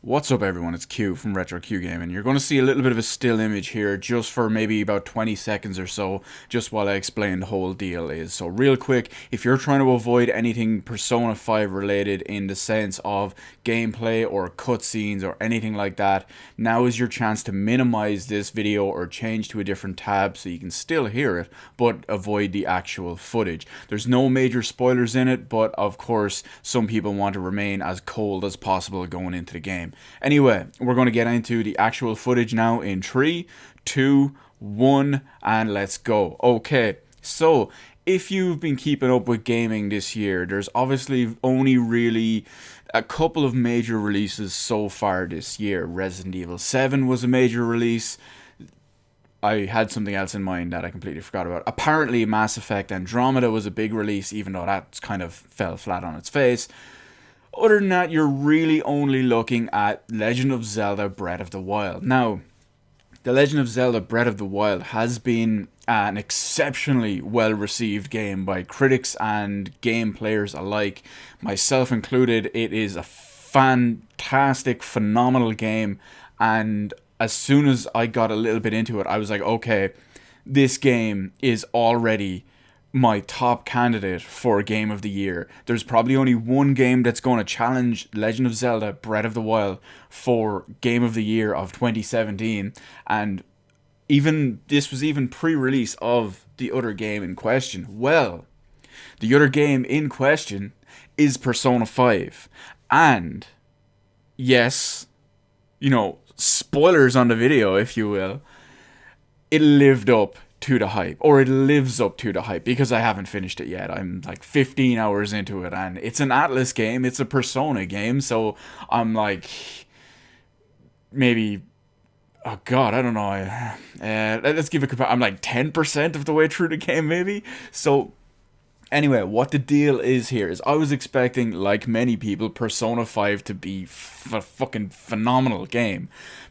What's up everyone, it's Q from Retro Q Gaming. You're going to see a little bit of a still image here just for maybe about 20 seconds or so, just while I explain the whole deal is. So real quick, if you're trying to avoid anything Persona 5 related in the sense of gameplay or cutscenes or anything like that, now is your chance to minimize this video or change to a different tab so you can still hear it, but avoid the actual footage. There's no major spoilers in it, but of course some people want to remain as cold as possible going into the game. Anyway, we're going to get into the actual footage now in 3, 2, 1, and let's go. Okay, so if you've been keeping up with gaming this year, there's obviously only really a couple of major releases so far this year. Resident Evil 7 was a major release. I had something else in mind that I completely forgot about. Apparently Mass Effect Andromeda was a big release, even though that kind of fell flat on its face. Other than that, you're really only looking at Legend of Zelda Breath of the Wild. Now, The Legend of Zelda Breath of the Wild has been an exceptionally well-received game by critics and game players alike, myself included. It is a fantastic, phenomenal game, and as soon as I got a little bit into it, I was like, okay, this game is already my top candidate for Game of the Year. There's probably only one game that's going to challenge Legend of Zelda Breath of the Wild for Game of the Year of 2017, and even this was even pre-release of the other game in question. Well, the other game in question is Persona 5, and yes, you know, spoilers on the video if you will, it lived up to the hype, or it lives up to the hype, because I haven't finished it yet. I'm like 15 hours into it, and it's an Atlas game, it's a Persona game, so I'm like maybe, oh god, I don't know, let's give it, I'm like 10% of the way through the game maybe. So anyway, what the deal is here is I was expecting, like many people, Persona 5 to be a fucking phenomenal game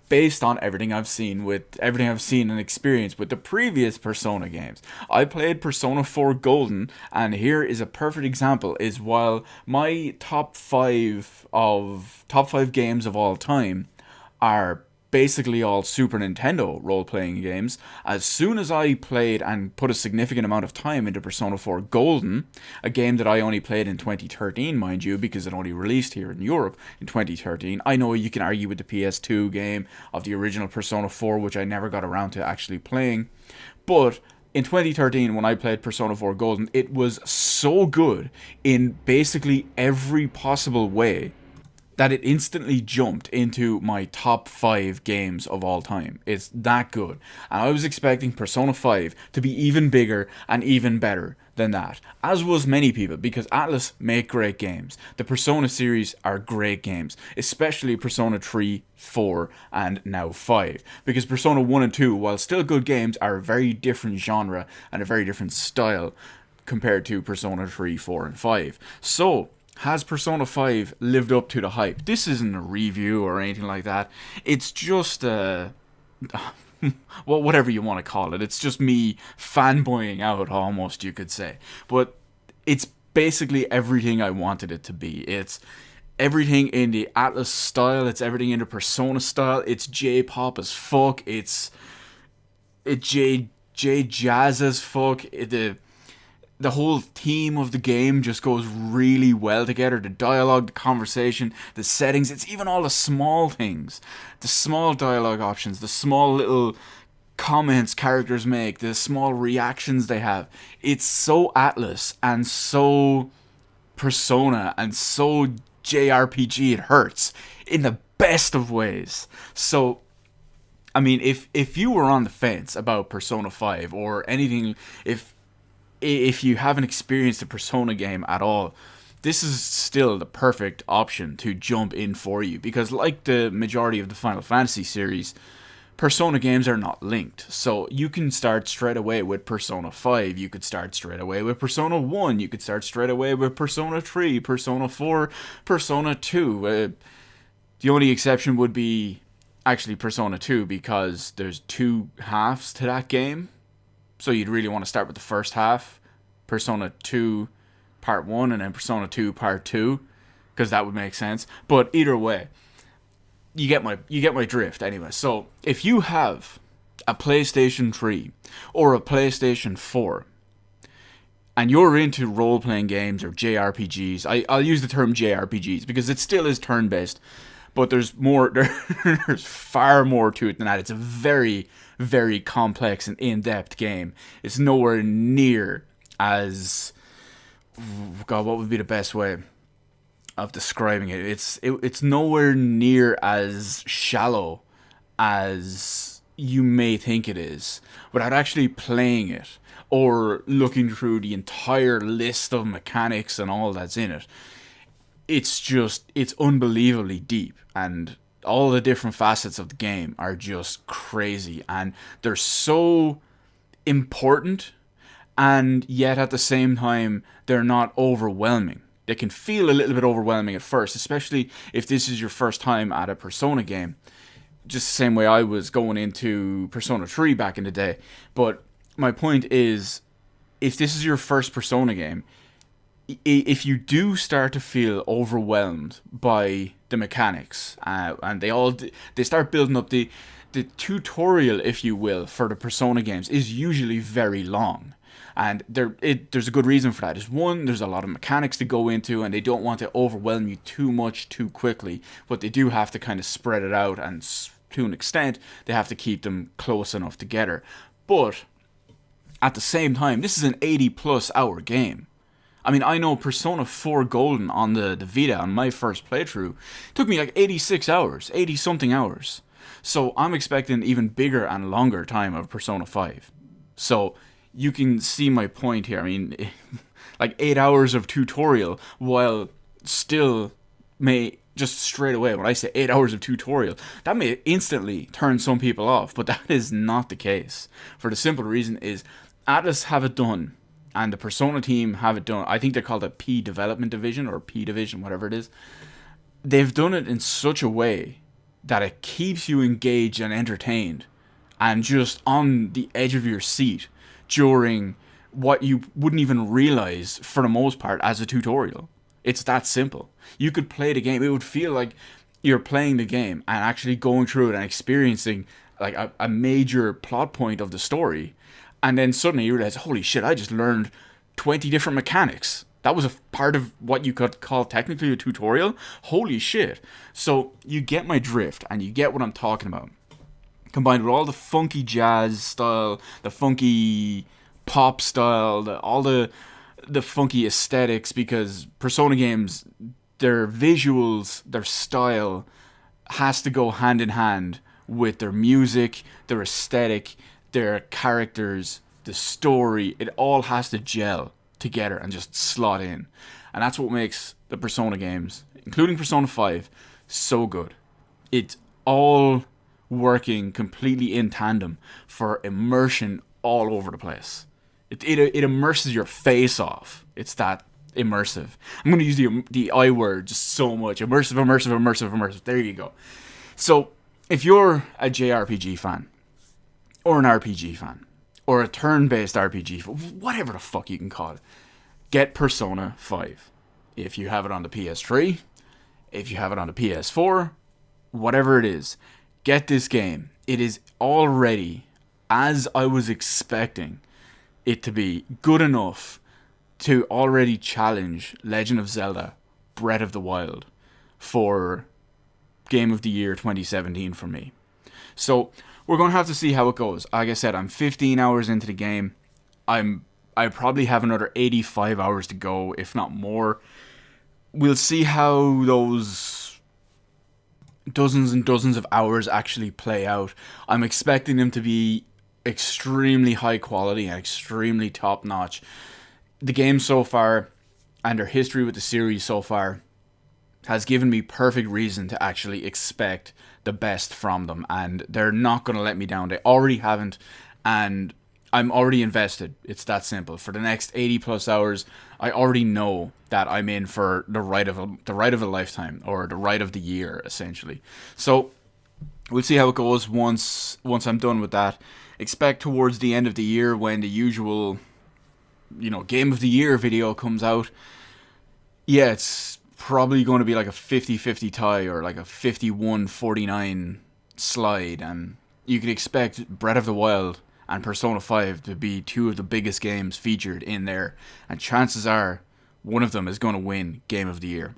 based on everything I've seen and experienced with the previous Persona games. I played Persona 4 Golden, and here is a perfect example. Is while my top 5 games of all time are basically all Super Nintendo role-playing games, as soon as I played and put a significant amount of time into Persona 4 Golden, a game that I only played in 2013, mind you, because it only released here in Europe in 2013. I know you can argue with the PS2 game of the original Persona 4, which I never got around to actually playing, but in 2013, when I played Persona 4 Golden, it was so good in basically every possible way that it instantly jumped into my top 5 games of all time. It's that good. And I was expecting Persona 5 to be even bigger and even better than that, as was many people, because Atlus make great games. The Persona series are great games, especially Persona 3, 4, and now 5. Because Persona 1 and 2, while still good games, are a very different genre and a very different style compared to Persona 3, 4, and 5. So, has Persona 5 lived up to the hype? This isn't a review or anything like that. It's just well, whatever you want to call it. It's just me fanboying out, almost, you could say. But it's basically everything I wanted it to be. It's everything in the Atlus style. It's everything in the Persona style. It's J-pop as fuck. It's J-jazz as fuck. The whole theme of the game just goes really well together. The dialogue, the conversation, the settings, it's even all the small things. The small dialogue options, the small little comments characters make, the small reactions they have. It's so Atlus and so Persona and so JRPG it hurts in the best of ways. So, I mean, if you were on the fence about Persona 5 or anything, if you haven't experienced a Persona game at all, this is still the perfect option to jump in for you, because like the majority of the Final Fantasy series, Persona games are not linked. So you can start straight away with Persona 5, you could start straight away with Persona 1, you could start straight away with Persona 3, Persona 4, Persona 2. The only exception would be actually Persona 2, because there's 2 halves to that game. So you'd really want to start with the first half, Persona 2 Part 1, and then Persona 2 Part 2, because that would make sense. But either way, you get my drift anyway. So if you have a PlayStation 3 or a PlayStation 4 and you're into role-playing games or JRPGs, I'll use the term JRPGs because it still is turn-based, but there's more, there's far more to it than that. It's a very, very complex and in-depth game. It's nowhere near as, God, what would be the best way of describing it? It's nowhere near as shallow as you may think it is without actually playing it or looking through the entire list of mechanics and all that's in it. It's unbelievably deep, and all the different facets of the game are just crazy, and they're so important, and yet at the same time they're not overwhelming. They can feel a little bit overwhelming at first, especially if this is your first time at a Persona game. Just the same way I was going into Persona 3 back in the day. But my point is, if this is your first Persona game, if you do start to feel overwhelmed by the mechanics, and they start building up the tutorial, if you will, for the Persona games is usually very long. And there's a good reason for that. Is one, there's a lot of mechanics to go into, and they don't want to overwhelm you too much too quickly, but they do have to kind of spread it out, and to an extent, they have to keep them close enough together. But at the same time, this is an 80+ hour game. I mean, I know Persona 4 Golden on the Vita, on my first playthrough, took me like 86 hours, 80 something hours. So I'm expecting an even bigger and longer time of Persona 5. So you can see my point here. I mean, like 8 hours of tutorial, while still may, just straight away, when I say 8 hours of tutorial, that may instantly turn some people off, but that is not the case. For the simple reason is, Atlas have it done, and the Persona team have it done. I think they're called a P Development Division, or P Division, whatever it is. They've done it in such a way that it keeps you engaged and entertained, and just on the edge of your seat during what you wouldn't even realize, for the most part, as a tutorial. It's that simple. You could play the game. It would feel like you're playing the game and actually going through it and experiencing like a major plot point of the story. And then suddenly you realize, holy shit, I just learned 20 different mechanics. That was a part of what you could call technically a tutorial. Holy shit. So you get my drift, and you get what I'm talking about. Combined with all the funky jazz style, the funky pop style, all the funky aesthetics, because Persona games, their visuals, their style has to go hand in hand with their music, their aesthetic, their characters, the story. It all has to gel together and just slot in. And that's what makes the Persona games, including Persona 5, so good. It's all working completely in tandem for immersion all over the place. It immerses your face off. It's that immersive. I'm going to use the I word just so much. Immersive. There you go. So if you're a JRPG fan, or an RPG fan, or a turn-based RPG, whatever the fuck you can call it, get Persona 5. If you have it on the PS3, if you have it on the PS4, whatever it is, get this game. It is already, as I was expecting it to be, good enough to already challenge Legend of Zelda Breath of the Wild for Game of the Year 2017 for me. So we're going to have to see how it goes. Like I said, I'm 15 hours into the game. I probably have another 85 hours to go, if not more. We'll see how those dozens and dozens of hours actually play out. I'm expecting them to be extremely high quality and extremely top notch. The game so far, and their history with the series so far, has given me perfect reason to actually expect the best from them, and they're not going to let me down. They already haven't, and I'm already invested. It's that simple. For the next 80+ hours, I already know that I'm in for the ride of a lifetime, or the ride of the year, essentially. So we'll see how it goes once I'm done with that. Expect towards the end of the year, when the usual, Game of the Year video comes out. Yeah, it's probably going to be like a 50-50 tie or like a 51-49 slide, and you could expect Breath of the Wild and Persona 5 to be two of the biggest games featured in there, and chances are one of them is going to win Game of the Year.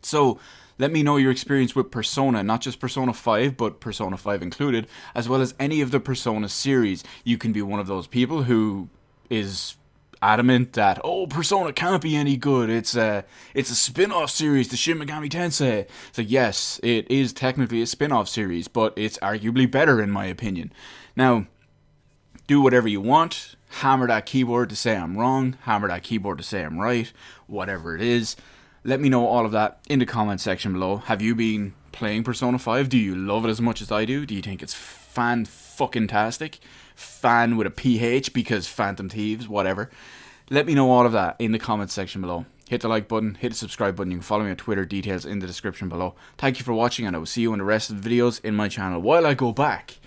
So let me know your experience with Persona, not just Persona 5, but Persona 5 included, as well as any of the Persona series. You can be one of those people who is adamant that, oh, Persona can't be any good. It's a spin-off series to Shin Megami Tensei. It's like, yes, it is technically a spin-off series, but it's arguably better in my opinion. Now, do whatever you want. Hammer that keyboard to say I'm wrong. Hammer that keyboard to say I'm right. Whatever it is. Let me know all of that in the comment section below. Have you been playing Persona 5? Do you love it as much as I do? Do you think it's fan-fucking-tastic? Fan with a PH because Phantom Thieves, whatever. Let me know all of that in the comment section below. Hit the like button, hit the subscribe button. You can follow me on Twitter, details in the description below. Thank you for watching, and I will see you in the rest of the videos in my channel while I go back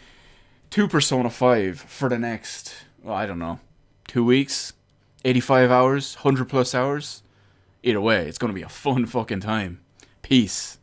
to Persona 5 for the next, well, I don't know, 2 weeks, 85 hours, 100 plus hours. Either way, it's going to be a fun fucking time. Peace.